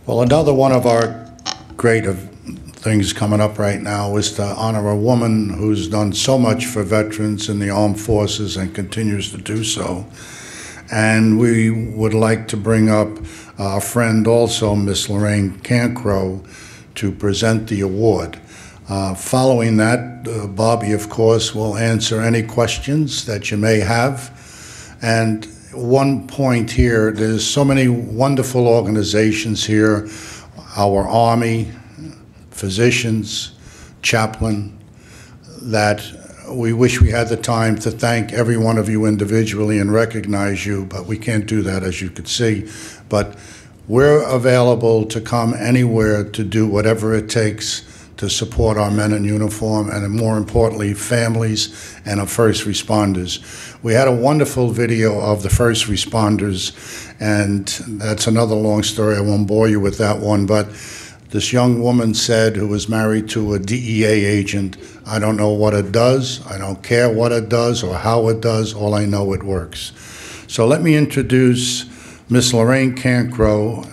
Well, another one of our great things coming up right now is to honor a woman who's done so much for veterans in the armed forces and continues to do so. And we would like to bring up our friend also, Miss Lorraine Cancro, to present the award. Following that, Bobby, of course, will answer any questions that you may have. And one point here, there's so many wonderful organizations here, our Army, physicians, chaplain, that we wish we had the time to thank every one of you individually and recognize you, but we can't do that, as you could see. But we're available to come anywhere to do whatever it takes to support our men in uniform and, more importantly, families and our first responders. We had a wonderful video of the first responders, and that's another long story. I won't bore you with that one, but this young woman said, who was married to a DEA agent, "I don't know what it does, I don't care what it does or how it does, all I know it works." So let me introduce Miss Lorraine Cancro,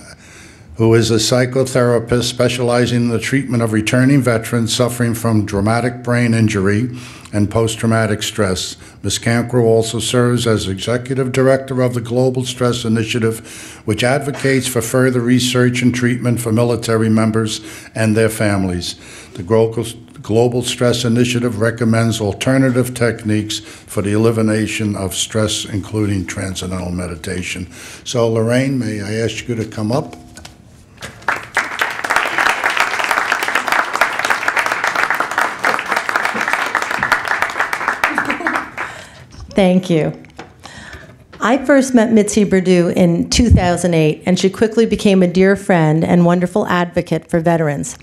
who is a psychotherapist specializing in the treatment of returning veterans suffering from traumatic brain injury and post-traumatic stress. Ms. Cancro also serves as Executive Director of the Global Stress Initiative, which advocates for further research and treatment for military members and their families. The Global Stress Initiative recommends alternative techniques for the elimination of stress, including Transcendental Meditation. So, Lorraine, may I ask you to come up? Thank you. I first met Mitzi Perdue in 2008, and she quickly became a dear friend and wonderful advocate for veterans.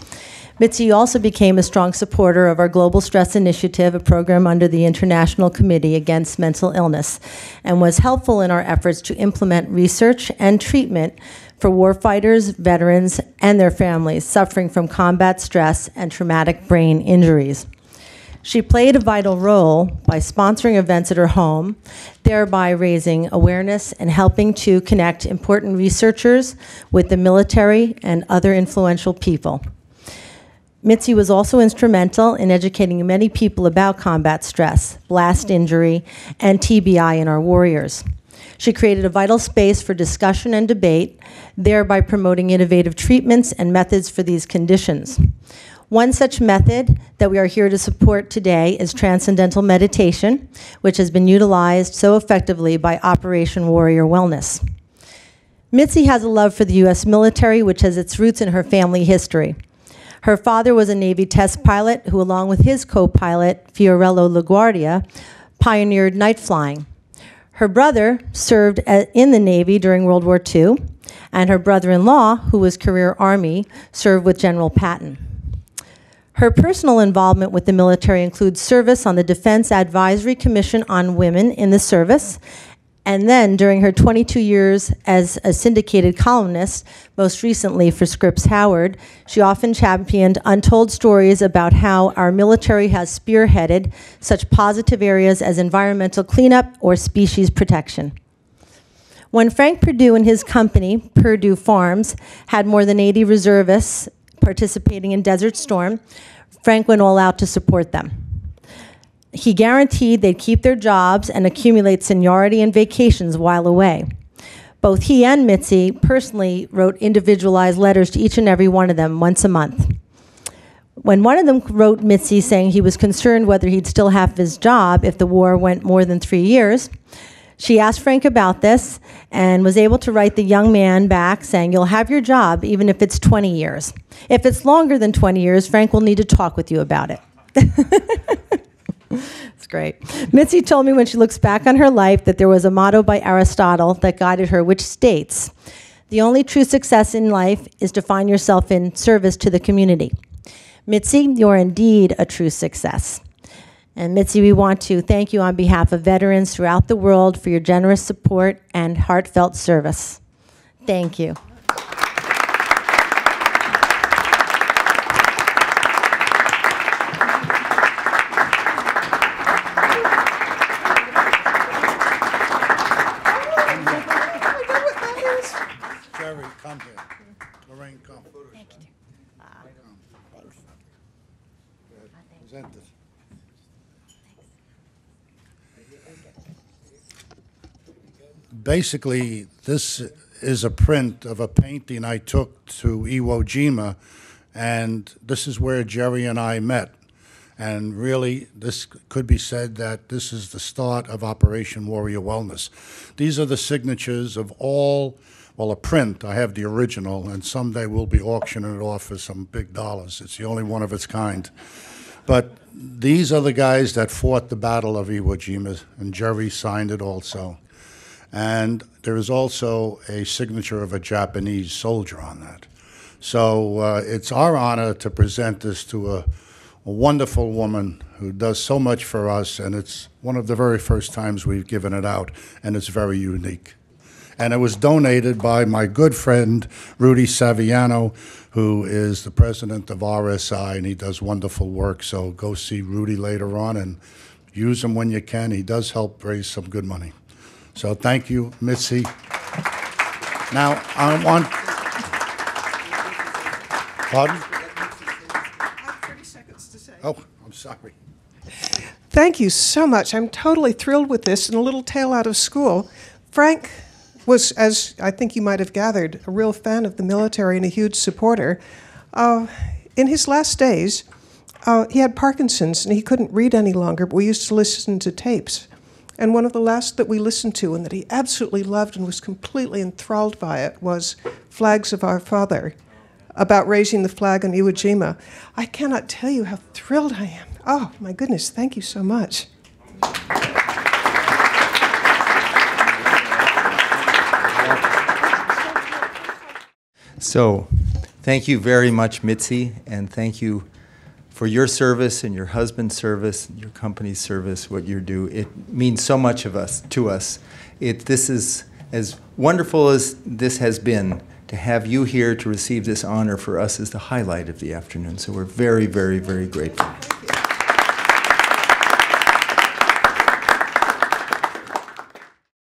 Mitzi also became a strong supporter of our Global Stress Initiative, a program under the International Committee Against Mental Illness, and was helpful in our efforts to implement research and treatment for warfighters, veterans, and their families suffering from combat stress and traumatic brain injuries. She played a vital role by sponsoring events at her home, thereby raising awareness and helping to connect important researchers with the military and other influential people. Mitzi was also instrumental in educating many people about combat stress, blast injury, and TBI in our warriors. She created a vital space for discussion and debate, thereby promoting innovative treatments and methods for these conditions. One such method that we are here to support today is Transcendental Meditation, which has been utilized so effectively by Operation Warrior Wellness. Mitzi has a love for the U.S. military, which has its roots in her family history. Her father was a Navy test pilot who, along with his co-pilot, Fiorello LaGuardia, pioneered night flying. Her brother served in the Navy during World War II, and her brother-in-law, who was career Army, served with General Patton. Her personal involvement with the military includes service on the Defense Advisory Commission on Women in the Service, and then during her 22 years as a syndicated columnist, most recently for Scripps Howard, she often championed untold stories about how our military has spearheaded such positive areas as environmental cleanup or species protection. When Frank Perdue and his company, Perdue Farms, had more than 80 reservists participating in Desert Storm, Frank went all out to support them. He guaranteed they'd keep their jobs and accumulate seniority and vacations while away. Both he and Mitzi personally wrote individualized letters to each and every one of them once a month. When one of them wrote Mitzi saying he was concerned whether he'd still have his job if the war went more than 3 years, she asked Frank about this and was able to write the young man back saying, "You'll have your job even if it's 20 years. If it's longer than 20 years, Frank will need to talk with you about it." It's great. Mitzi told me when she looks back on her life that there was a motto by Aristotle that guided her, which states, "The only true success in life is to find yourself in service to the community." Mitzi, you're indeed a true success. And Mitzi, we want to thank you on behalf of veterans throughout the world for your generous support and heartfelt service. Thank you. Jerry, come here. Lorraine, Thank you. Thanks. Present it. Basically, this is a print of a painting I took to Iwo Jima, and this is where Jerry and I met. And really, this could be said that this is the start of Operation Warrior Wellness. These are the signatures of all, well, a print. I have the original, and someday we'll be auctioning it off for some big dollars. It's the only one of its kind. But these are the guys that fought the Battle of Iwo Jima, and Jerry signed it also. And there is also a signature of a Japanese soldier on that. So it's our honor to present this to a wonderful woman who does so much for us, and it's one of the very first times we've given it out, and it's very unique. And it was donated by my good friend, Rudy Saviano, who is the president of RSI, and he does wonderful work. So go see Rudy later on and use him when you can. He does help raise some good money. So thank you, Mitzi. Now, I want... Pardon? I have 30 seconds to say. Oh, I'm sorry. Thank you so much. I'm totally thrilled with this. And a little tale out of school. Frank was, as I think you might have gathered, a real fan of the military and a huge supporter. In his last days, he had Parkinson's and he couldn't read any longer, but we used to listen to tapes. And one of the last that we listened to and that he absolutely loved and was completely enthralled by it was Flags of Our Father, about raising the flag on Iwo Jima. I cannot tell you how thrilled I am. Oh, my goodness, thank you so much. So, thank you very much, Mitzi, and thank you for your service and your husband's service, and your company's service, what you do. It means so much to us. This is as wonderful as this has been. To have you here to receive this honor for us is the highlight of the afternoon. So we're very, very, very grateful.